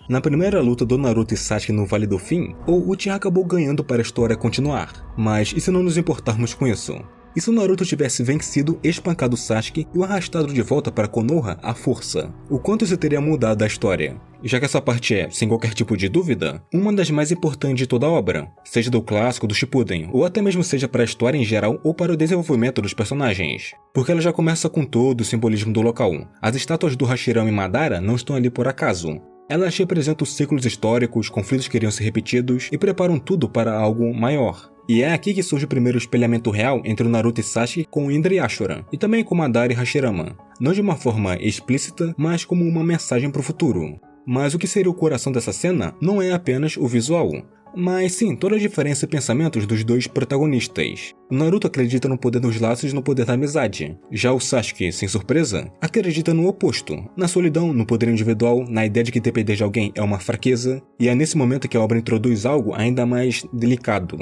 Na primeira luta do Naruto e Sasuke no Vale do Fim, o Uchiha acabou ganhando para a história continuar, mas e se não nos importarmos com isso? E se o Naruto tivesse vencido, espancado Sasuke e o arrastado de volta para Konoha à força? O quanto isso teria mudado a história? Já que essa parte é, sem qualquer tipo de dúvida, uma das mais importantes de toda a obra, seja do clássico do Shippuden, ou até mesmo seja para a história em geral ou para o desenvolvimento dos personagens. Porque ela já começa com todo o simbolismo do local. As estátuas do Hashirama e Madara não estão ali por acaso. Elas representam ciclos históricos, conflitos que iriam ser repetidos e preparam tudo para algo maior. E é aqui que surge o primeiro espelhamento real entre o Naruto e Sasuke com Indra e Ashura, e também com Madara e Hashirama. Não de uma forma explícita, mas como uma mensagem para o futuro. Mas o que seria o coração dessa cena não é apenas o visual, mas sim toda a diferença e pensamentos dos dois protagonistas. O Naruto acredita no poder dos laços e no poder da amizade. Já o Sasuke, sem surpresa, acredita no oposto, na solidão, no poder individual, na ideia de que depender de alguém é uma fraqueza, e é nesse momento que a obra introduz algo ainda mais delicado,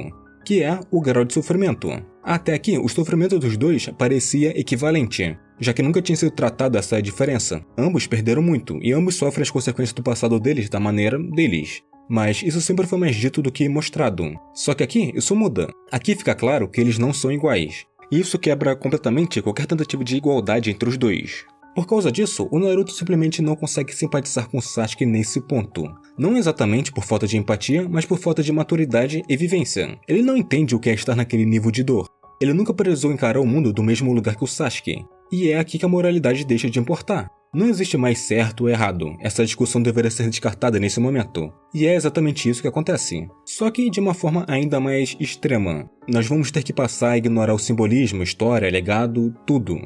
que é o grau de sofrimento. Até aqui, o sofrimento dos dois parecia equivalente, já que nunca tinha sido tratado essa diferença. Ambos perderam muito, e ambos sofrem as consequências do passado deles da maneira deles. Mas isso sempre foi mais dito do que mostrado. Só que aqui, isso muda. Aqui fica claro que eles não são iguais. E isso quebra completamente qualquer tentativa de igualdade entre os dois. Por causa disso, o Naruto simplesmente não consegue simpatizar com Sasuke nesse ponto. Não exatamente por falta de empatia, mas por falta de maturidade e vivência. Ele não entende o que é estar naquele nível de dor. Ele nunca precisou encarar o mundo do mesmo lugar que o Sasuke. E é aqui que a moralidade deixa de importar. Não existe mais certo ou errado, essa discussão deveria ser descartada nesse momento. E é exatamente isso que acontece. Só que de uma forma ainda mais extrema. Nós vamos ter que passar a ignorar o simbolismo, história, legado, tudo.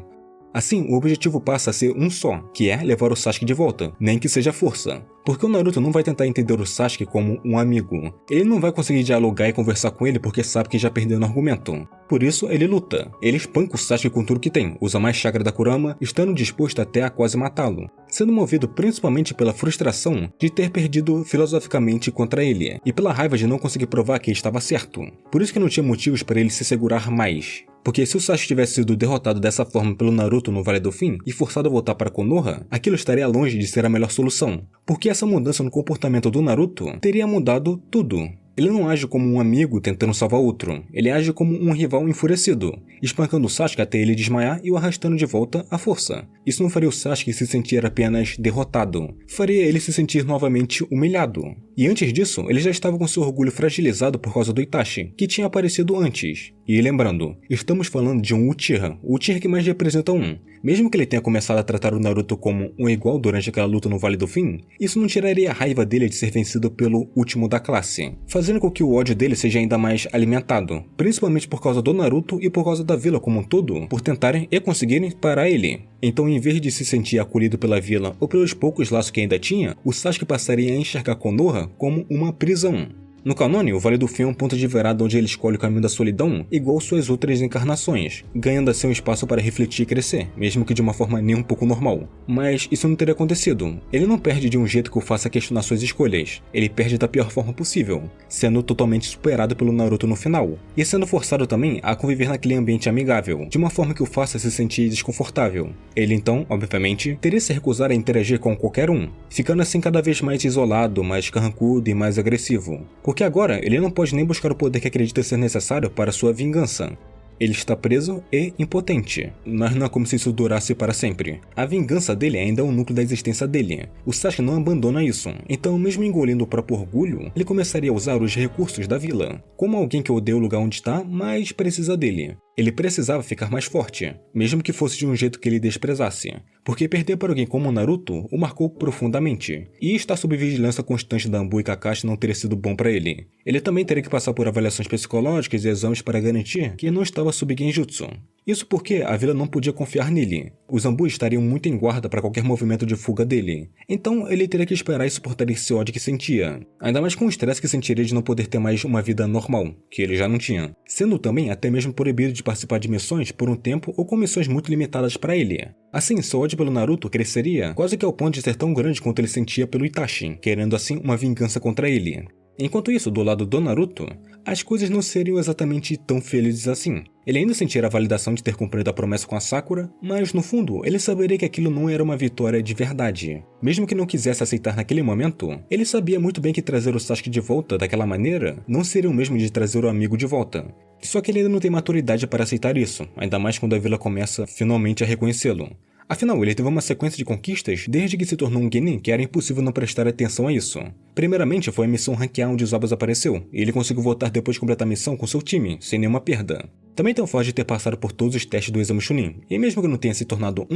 Assim, o objetivo passa a ser um só, que é levar o Sasuke de volta, nem que seja força. Porque o Naruto não vai tentar entender o Sasuke como um amigo. Ele não vai conseguir dialogar e conversar com ele porque sabe que já perdeu no argumento. Por isso, ele luta. Ele espanca o Sasuke com tudo que tem, usa mais chakra da Kurama, estando disposto até a quase matá-lo. Sendo movido principalmente pela frustração de ter perdido filosoficamente contra ele, e pela raiva de não conseguir provar que ele estava certo. Por isso que não tinha motivos para ele se segurar mais. Porque se o Sasuke tivesse sido derrotado dessa forma pelo Naruto no Vale do Fim e forçado a voltar para Konoha, aquilo estaria longe de ser a melhor solução. Porque essa mudança no comportamento do Naruto teria mudado tudo. Ele não age como um amigo tentando salvar outro, ele age como um rival enfurecido, espancando o Sasuke até ele desmaiar e o arrastando de volta à força. Isso não faria o Sasuke se sentir apenas derrotado, faria ele se sentir novamente humilhado. E antes disso, ele já estava com seu orgulho fragilizado por causa do Itachi, que tinha aparecido antes. E lembrando, estamos falando de um Uchiha, o Uchiha que mais representa um. Mesmo que ele tenha começado a tratar o Naruto como um igual durante aquela luta no Vale do Fim, isso não tiraria a raiva dele de ser vencido pelo último da classe, fazendo com que o ódio dele seja ainda mais alimentado, principalmente por causa do Naruto e por causa da vila como um todo, por tentarem e conseguirem parar ele. Então, em vez de se sentir acolhido pela vila ou pelos poucos laços que ainda tinha, o Sasuke passaria a enxergar Konoha como uma prisão. No canone, o Vale do Fim é um ponto de virada onde ele escolhe o caminho da solidão igual suas outras encarnações, ganhando assim um espaço para refletir e crescer, mesmo que de uma forma nem um pouco normal. Mas isso não teria acontecido. Ele não perde de um jeito que o faça questionar suas escolhas, ele perde da pior forma possível, sendo totalmente superado pelo Naruto no final, e sendo forçado também a conviver naquele ambiente amigável, de uma forma que o faça se sentir desconfortável. Ele então, obviamente, teria se recusar a interagir com qualquer um, ficando assim cada vez mais isolado, mais carrancudo e mais agressivo. Porque agora ele não pode nem buscar o poder que acredita ser necessário para sua vingança. Ele está preso e impotente, mas não é como se isso durasse para sempre. A vingança dele ainda é o núcleo da existência dele. O Sasuke não abandona isso, então mesmo engolindo o próprio orgulho, ele começaria a usar os recursos da vila, como alguém que odeia o lugar onde está, mas precisa dele. Ele precisava ficar mais forte, mesmo que fosse de um jeito que ele desprezasse, porque perder para alguém como o Naruto o marcou profundamente, e estar sob vigilância constante da Anbu e Kakashi não teria sido bom para ele. Ele também teria que passar por avaliações psicológicas e exames para garantir que não estava sob genjutsu. Isso porque a vila não podia confiar nele. Os Anbu estariam muito em guarda para qualquer movimento de fuga dele. Então ele teria que esperar e suportar esse ódio que sentia. Ainda mais com o estresse que sentiria de não poder ter mais uma vida normal, que ele já não tinha. Sendo também até mesmo proibido de participar de missões por um tempo ou com missões muito limitadas para ele. Assim, seu ódio pelo Naruto cresceria quase que ao ponto de ser tão grande quanto ele sentia pelo Itachi, querendo assim uma vingança contra ele. Enquanto isso, do lado do Naruto, as coisas não seriam exatamente tão felizes assim. Ele ainda sentiria a validação de ter cumprido a promessa com a Sakura, mas no fundo, ele saberia que aquilo não era uma vitória de verdade. Mesmo que não quisesse aceitar naquele momento, ele sabia muito bem que trazer o Sasuke de volta daquela maneira não seria o mesmo de trazer o amigo de volta. Só que ele ainda não tem maturidade para aceitar isso, ainda mais quando a vila começa finalmente a reconhecê-lo. Afinal, ele teve uma sequência de conquistas desde que se tornou um Genin que era impossível não prestar atenção a isso. Primeiramente foi a missão Rank A onde Zobas apareceu, e ele conseguiu voltar depois de completar a missão com seu time, sem nenhuma perda. Também tem o fato de ter passado por todos os testes do exame Chunin, e mesmo que não tenha se tornado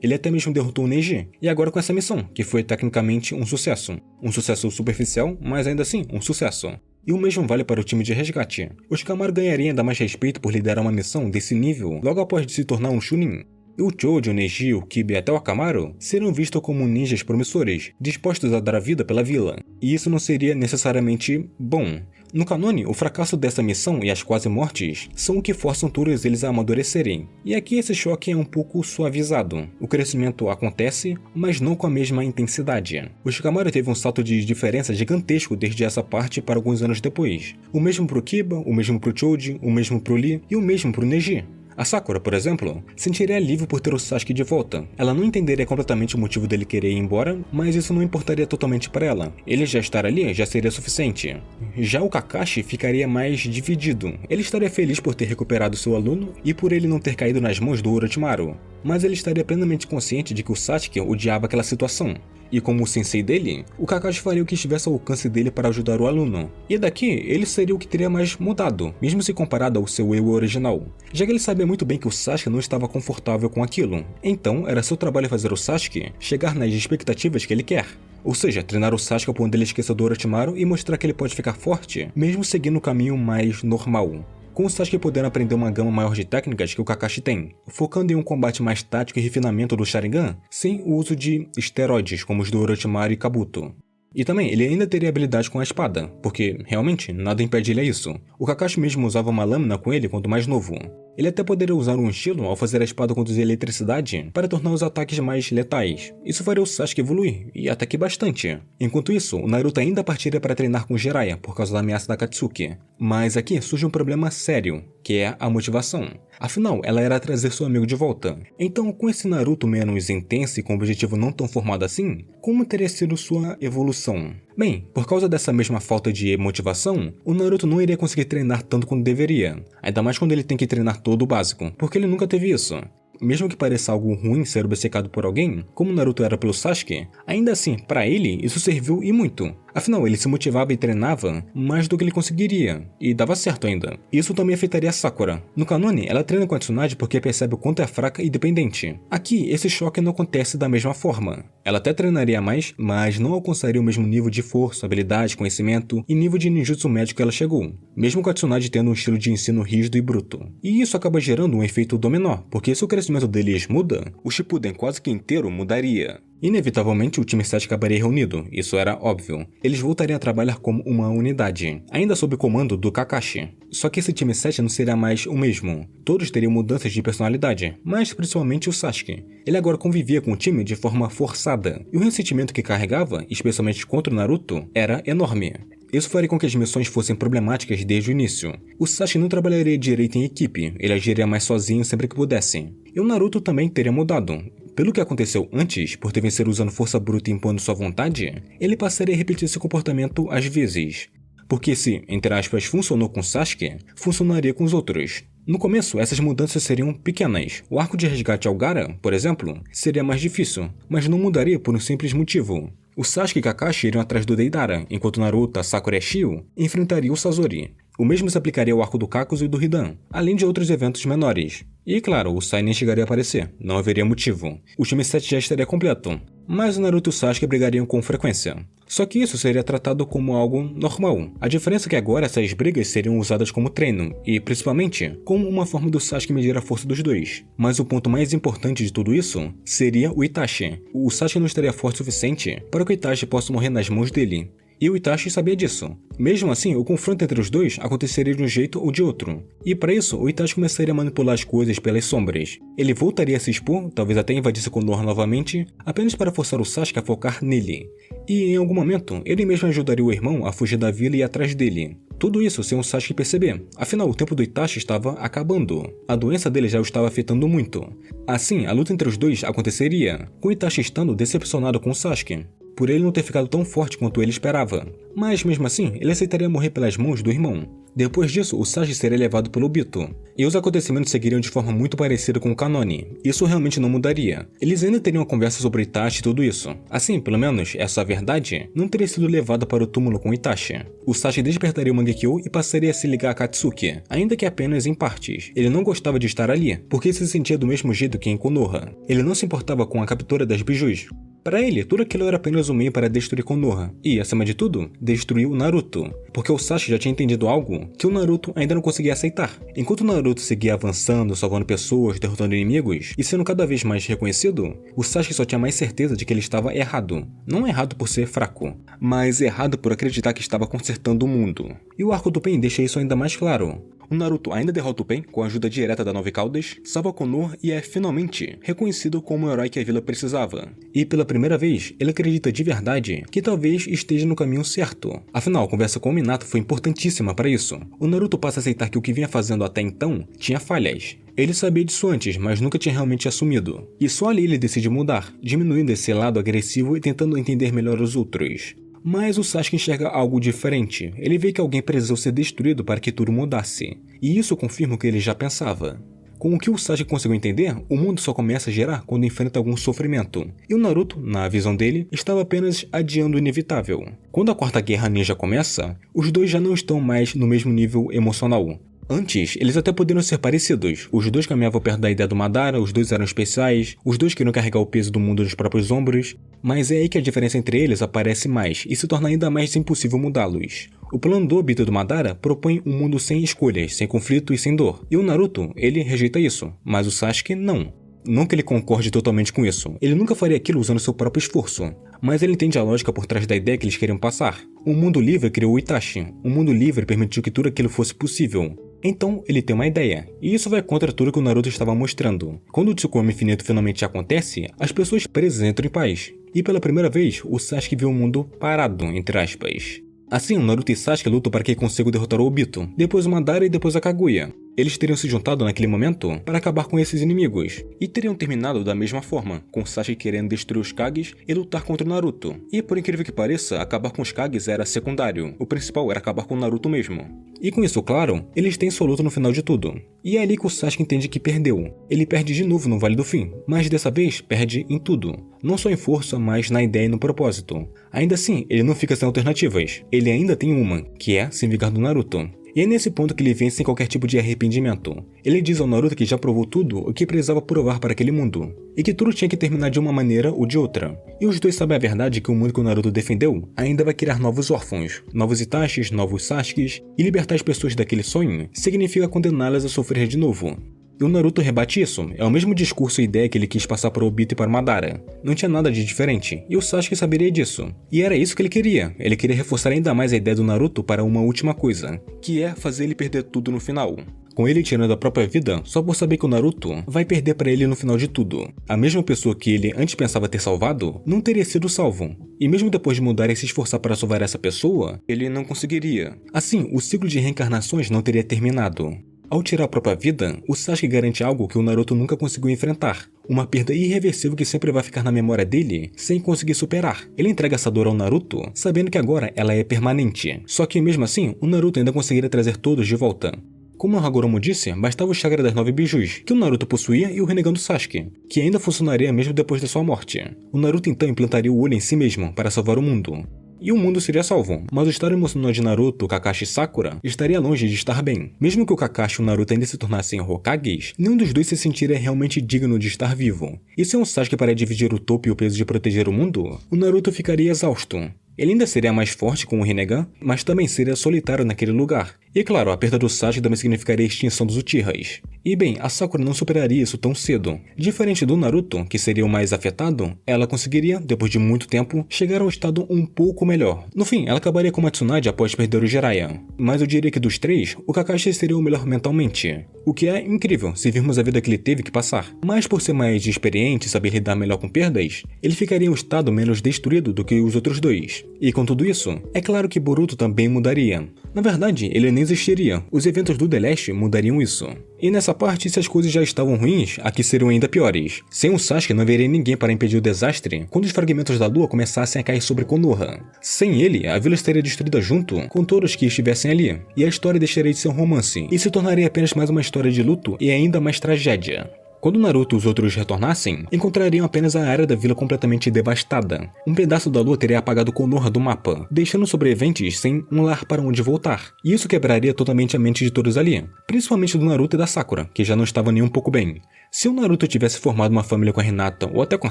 ele até mesmo derrotou o Neji, e agora com essa missão, que foi tecnicamente um sucesso. Um sucesso superficial, mas ainda assim um sucesso. E o mesmo vale para o time de resgate. O Shikamaru ganharia ainda mais respeito por liderar uma missão desse nível logo após de se tornar um Chunin. E o Choji, o Neji, o Kiba e até o Akamaru seriam vistos como ninjas promissores, dispostos a dar a vida pela vila. E isso não seria necessariamente bom. No canone, o fracasso dessa missão e as quase mortes são o que forçam todos eles a amadurecerem. E aqui esse choque é um pouco suavizado. O crescimento acontece, mas não com a mesma intensidade. O Shikamaru teve um salto de diferença gigantesco desde essa parte para alguns anos depois. O mesmo pro Kiba, o mesmo pro Choji, o mesmo pro Lee e o mesmo pro Neji. A Sakura, por exemplo, sentiria alívio por ter o Sasuke de volta. Ela não entenderia completamente o motivo dele querer ir embora, mas isso não importaria totalmente para ela. Ele já estar ali já seria suficiente. Já o Kakashi ficaria mais dividido. Ele estaria feliz por ter recuperado seu aluno e por ele não ter caído nas mãos do Orochimaru, mas ele estaria plenamente consciente de que o Sasuke odiava aquela situação. E como o sensei dele, o Kakashi faria o que estivesse ao alcance dele para ajudar o aluno. E daqui, ele seria o que teria mais mudado, mesmo se comparado ao seu eu original. Já que ele sabia muito bem que o Sasuke não estava confortável com aquilo. Então, era seu trabalho fazer o Sasuke chegar nas expectativas que ele quer. Ou seja, treinar o Sasuke a ponto dele esquecer do Orochimaru e mostrar que ele pode ficar forte, mesmo seguindo o caminho mais normal. Com o Sasuke podendo aprender uma gama maior de técnicas que o Kakashi tem, focando em um combate mais tático e refinamento do Sharingan, sem o uso de esteroides como os do Orochimaru e Kabuto. E também, ele ainda teria habilidade com a espada, porque, realmente, nada impede ele a isso. O Kakashi mesmo usava uma lâmina com ele quando mais novo. Ele até poderia usar um estilo ao fazer a espada conduzir eletricidade para tornar os ataques mais letais. Isso faria o Sasuke evoluir, e até que bastante. Enquanto isso, o Naruto ainda partiria para treinar com Jiraiya por causa da ameaça da Katsuki. Mas aqui surge um problema sério, que é a motivação. Afinal, ela era trazer seu amigo de volta. Então, com esse Naruto menos intenso e com o objetivo não tão formado assim, como teria sido sua evolução? Bem, por causa dessa mesma falta de motivação, o Naruto não iria conseguir treinar tanto quanto deveria. Ainda mais quando ele tem que treinar todo o básico, porque ele nunca teve isso. Mesmo que pareça algo ruim ser obcecado por alguém, como Naruto era pelo Sasuke, ainda assim, para ele, isso serviu e muito. Afinal, ele se motivava e treinava mais do que ele conseguiria, e dava certo ainda. Isso também afetaria a Sakura. No canone, ela treina com a Tsunade porque percebe o quanto é fraca e dependente. Aqui, esse choque não acontece da mesma forma. Ela até treinaria mais, mas não alcançaria o mesmo nível de força, habilidade, conhecimento e nível de ninjutsu médio que ela chegou, mesmo com a Tsunade tendo um estilo de ensino rígido e bruto. E isso acaba gerando um efeito dominó, porque se o crescimento deles muda, o Shippuden quase que inteiro mudaria. Inevitavelmente, o time 7 acabaria reunido, isso era óbvio. Eles voltariam a trabalhar como uma unidade, ainda sob o comando do Kakashi. Só que esse time 7 não seria mais o mesmo. Todos teriam mudanças de personalidade, mas principalmente o Sasuke. Ele agora convivia com o time de forma forçada, e o ressentimento que carregava, especialmente contra o Naruto, era enorme. Isso faria com que as missões fossem problemáticas desde o início. O Sasuke não trabalharia direito em equipe, ele agiria mais sozinho sempre que pudesse. E o Naruto também teria mudado. Pelo que aconteceu antes, por ter vencido usando força bruta e impondo sua vontade, ele passaria a repetir esse comportamento às vezes. Porque se, entre aspas, funcionou com Sasuke, funcionaria com os outros. No começo, essas mudanças seriam pequenas. O arco de resgate ao Gaara, por exemplo, seria mais difícil, mas não mudaria por um simples motivo. O Sasuke e Kakashi iriam atrás do Deidara, enquanto Naruto, Sakura e Shio enfrentariam o Sasori. O mesmo se aplicaria ao arco do Kakuzu e do Hidan, além de outros eventos menores. E claro, o Sai nem chegaria a aparecer, não haveria motivo. O time 7 já estaria completo, mas o Naruto e o Sasuke brigariam com frequência. Só que isso seria tratado como algo normal. A diferença é que agora essas brigas seriam usadas como treino, e principalmente, como uma forma do Sasuke medir a força dos dois. Mas o ponto mais importante de tudo isso seria o Itachi. O Sasuke não estaria forte o suficiente para que o Itachi possa morrer nas mãos dele. E o Itachi sabia disso. Mesmo assim, o confronto entre os dois aconteceria de um jeito ou de outro. E para isso, o Itachi começaria a manipular as coisas pelas sombras. Ele voltaria a se expor, talvez até invadisse Konoha novamente, apenas para forçar o Sasuke a focar nele. E em algum momento, ele mesmo ajudaria o irmão a fugir da vila e ir atrás dele. Tudo isso sem o Sasuke perceber, afinal o tempo do Itachi estava acabando. A doença dele já o estava afetando muito. Assim, a luta entre os dois aconteceria, com o Itachi estando decepcionado com o Sasuke, por ele não ter ficado tão forte quanto ele esperava. Mas mesmo assim, ele aceitaria morrer pelas mãos do irmão. Depois disso, o Sasuke seria levado pelo Obito, e os acontecimentos seguiriam de forma muito parecida com o Kanone. Isso realmente não mudaria. Eles ainda teriam uma conversa sobre Itachi e tudo isso. Assim, pelo menos, essa verdade não teria sido levada para o túmulo com Itachi. O Sasuke despertaria o Mangekyo e passaria a se ligar a Katsuki, ainda que apenas em partes. Ele não gostava de estar ali, porque se sentia do mesmo jeito que em Konoha. Ele não se importava com a captura das bijus. Para ele, tudo aquilo era apenas um meio para destruir Konoha e, acima de tudo, destruir o Naruto, porque o Sasuke já tinha entendido algo que o Naruto ainda não conseguia aceitar. Enquanto o Naruto seguia avançando, salvando pessoas, derrotando inimigos e sendo cada vez mais reconhecido, o Sasuke só tinha mais certeza de que ele estava errado. Não errado por ser fraco, mas errado por acreditar que estava consertando o mundo. E o arco do Pain deixa isso ainda mais claro. O Naruto ainda derrota o Pain com a ajuda direta da Nove Caudas, salva Konoha e é finalmente reconhecido como o herói que a vila precisava. E pela primeira vez, ele acredita de verdade que talvez esteja no caminho certo. Afinal, a conversa com o Minato foi importantíssima para isso. O Naruto passa a aceitar que o que vinha fazendo até então tinha falhas. Ele sabia disso antes, mas nunca tinha realmente assumido. E só ali ele decide mudar, diminuindo esse lado agressivo e tentando entender melhor os outros. Mas o Sasuke enxerga algo diferente. Ele vê que alguém precisou ser destruído para que tudo mudasse. E isso confirma o que ele já pensava. Com o que o Sasuke conseguiu entender, o mundo só começa a gerar quando enfrenta algum sofrimento. E o Naruto, na visão dele, estava apenas adiando o inevitável. Quando a Quarta Guerra Ninja começa, os dois já não estão mais no mesmo nível emocional. Antes, eles até poderiam ser parecidos. Os dois caminhavam perto da ideia do Madara, os dois eram especiais, os dois queriam carregar o peso do mundo nos próprios ombros, mas é aí que a diferença entre eles aparece mais e se torna ainda mais impossível mudá-los. O plano do Obito e do Madara propõe um mundo sem escolhas, sem conflito e sem dor. E o Naruto, ele rejeita isso, mas o Sasuke não. Não que ele concorde totalmente com isso, ele nunca faria aquilo usando seu próprio esforço. Mas ele entende a lógica por trás da ideia que eles queriam passar. O mundo livre criou o Itachi, o mundo livre permitiu que tudo aquilo fosse possível. Então, ele tem uma ideia, e isso vai contra tudo que o Naruto estava mostrando. Quando o Tsukuyomi Infinito finalmente acontece, as pessoas presas entram em paz. E pela primeira vez, o Sasuke vê o mundo parado, entre aspas. Assim, o Naruto e Sasuke lutam para que consigam derrotar o Obito, depois o Madara e depois a Kaguya. Eles teriam se juntado naquele momento para acabar com esses inimigos, e teriam terminado da mesma forma, com Sasuke querendo destruir os Kages e lutar contra o Naruto. E por incrível que pareça, acabar com os Kages era secundário, o principal era acabar com o Naruto mesmo. E com isso claro, eles têm sua luta no final de tudo. E é ali que o Sasuke entende que perdeu. Ele perde de novo no Vale do Fim, mas dessa vez perde em tudo. Não só em força, mas na ideia e no propósito. Ainda assim, ele não fica sem alternativas. Ele ainda tem uma, que é se vingar do Naruto. E é nesse ponto que ele vence sem qualquer tipo de arrependimento. Ele diz ao Naruto que já provou tudo o que precisava provar para aquele mundo, e que tudo tinha que terminar de uma maneira ou de outra. E os dois sabem a verdade que o mundo que o Naruto defendeu ainda vai criar novos órfãos, novos Itachis, novos Sasukes, e libertar as pessoas daquele sonho significa condená-las a sofrer de novo. E o Naruto rebate isso, é o mesmo discurso e ideia que ele quis passar para o Obito e para o Madara. Não tinha nada de diferente, e o Sasuke saberia disso. E era isso que ele queria reforçar ainda mais a ideia do Naruto para uma última coisa, que é fazer ele perder tudo no final. Com ele tirando a própria vida, só por saber que o Naruto vai perder para ele no final de tudo. A mesma pessoa que ele antes pensava ter salvado, não teria sido salvo. E mesmo depois de mudar e se esforçar para salvar essa pessoa, ele não conseguiria. Assim, o ciclo de reencarnações não teria terminado. Ao tirar a própria vida, o Sasuke garante algo que o Naruto nunca conseguiu enfrentar. Uma perda irreversível que sempre vai ficar na memória dele, sem conseguir superar. Ele entrega essa dor ao Naruto, sabendo que agora ela é permanente. Só que mesmo assim, o Naruto ainda conseguiria trazer todos de volta. Como o Hagoromo disse, bastava o chakra das 9 bijus, que o Naruto possuía e o Rinnegan do Sasuke, que ainda funcionaria mesmo depois da sua morte. O Naruto então implantaria o olho em si mesmo, para salvar o mundo. E o mundo seria salvo, mas o estado emocional de Naruto, Kakashi e Sakura estaria longe de estar bem. Mesmo que o Kakashi e o Naruto ainda se tornassem Hokages, nenhum dos dois se sentiria realmente digno de estar vivo. E se o Sasuke parar de dividir o topo e o peso de proteger o mundo, o Naruto ficaria exausto. Ele ainda seria mais forte com o Rinnegan, mas também seria solitário naquele lugar. E claro, a perda do Sasuke também significaria a extinção dos Uchihas. E bem, a Sakura não superaria isso tão cedo. Diferente do Naruto, que seria o mais afetado, ela conseguiria, depois de muito tempo, chegar a um estado um pouco melhor. No fim, ela acabaria com o Tsunade após perder o Jiraiya. Mas eu diria que dos três, o Kakashi seria o melhor mentalmente. O que é incrível, se virmos a vida que ele teve que passar. Mas por ser mais experiente e saber lidar melhor com perdas, ele ficaria em um estado menos destruído do que os outros dois. poderes. E com tudo isso, é claro que Boruto também mudaria. Na verdade, ele nem existiria, os eventos do The Last mudariam isso. E nessa parte, se as coisas já estavam ruins, aqui seriam ainda piores. Sem o Sasuke não haveria ninguém para impedir o desastre quando os fragmentos da lua começassem a cair sobre Konoha. Sem ele, a vila estaria destruída junto com todos que estivessem ali, e a história deixaria de ser um romance, e se tornaria apenas mais uma história de luto e ainda mais tragédia. Quando Naruto e os outros retornassem, encontrariam apenas a área da vila completamente devastada. Um pedaço da lua teria apagado Konoha do mapa, deixando os sobreviventes sem um lar para onde voltar. E isso quebraria totalmente a mente de todos ali, principalmente do Naruto e da Sakura, que já não estavam nem um pouco bem. Se o Naruto tivesse formado uma família com a Hinata ou até com a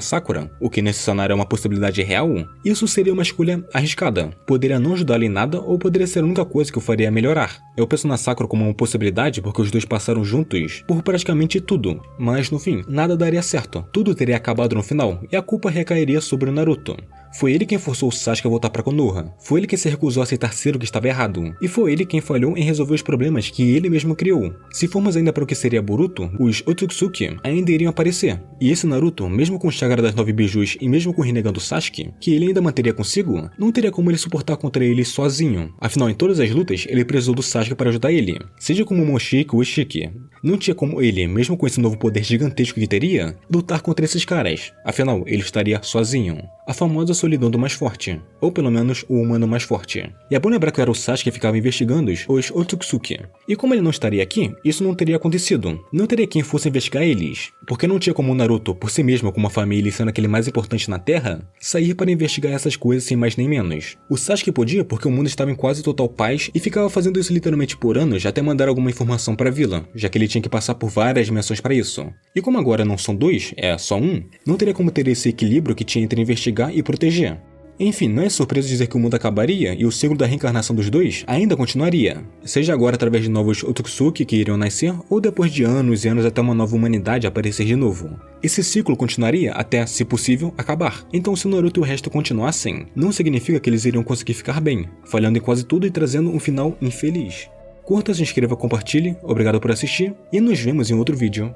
Sakura, o que nesse cenário é uma possibilidade real, isso seria uma escolha arriscada. Poderia não ajudá-lo em nada ou poderia ser a única coisa que o faria melhorar. Eu penso na Sakura como uma possibilidade porque os dois passaram juntos por praticamente tudo, mas no fim, nada daria certo. Tudo teria acabado no final e a culpa recairia sobre o Naruto. Foi ele quem forçou o Sasuke a voltar para Konoha. Foi ele quem se recusou a aceitar ser o que estava errado. E foi ele quem falhou em resolver os problemas que ele mesmo criou. Se formos ainda para o que seria Boruto, os Otsutsuki ainda iriam aparecer. E esse Naruto, mesmo com o Chakra das 9 Bijus e mesmo com renegando o Sasuke, que ele ainda manteria consigo, não teria como ele suportar contra ele sozinho. Afinal, em todas as lutas, ele precisou do Sasuke para ajudar ele. Seja como o Moshiki ou o Ishiki. Não tinha como ele, mesmo com esse novo poder gigantesco que teria, lutar contra esses caras. Afinal, ele estaria sozinho. A famosa solidão do mais forte, ou pelo menos o humano mais forte. E é bom lembrar que era o Sasuke que ficava investigando os Otsutsuki. E como ele não estaria aqui, isso não teria acontecido. Não teria quem fosse investigar eles. Porque não tinha como o Naruto, por si mesmo com uma família e sendo aquele mais importante na Terra, sair para investigar essas coisas sem mais nem menos. O Sasuke podia porque o mundo estava em quase total paz e ficava fazendo isso literalmente por anos até mandar alguma informação para a vila, já que ele tinha que passar por várias dimensões para isso. E como agora não são dois, é só um, não teria como ter esse equilíbrio que tinha entre investigar e proteger. Enfim, não é surpresa dizer que o mundo acabaria e o ciclo da reencarnação dos dois ainda continuaria. Seja agora através de novos Otsutsuki que iriam nascer, ou depois de anos e anos até uma nova humanidade aparecer de novo. Esse ciclo continuaria até, se possível, acabar. Então se o Naruto e o resto continuassem, não significa que eles iriam conseguir ficar bem, falhando em quase tudo e trazendo um final infeliz. Curta, se inscreva, compartilhe, obrigado por assistir e nos vemos em outro vídeo.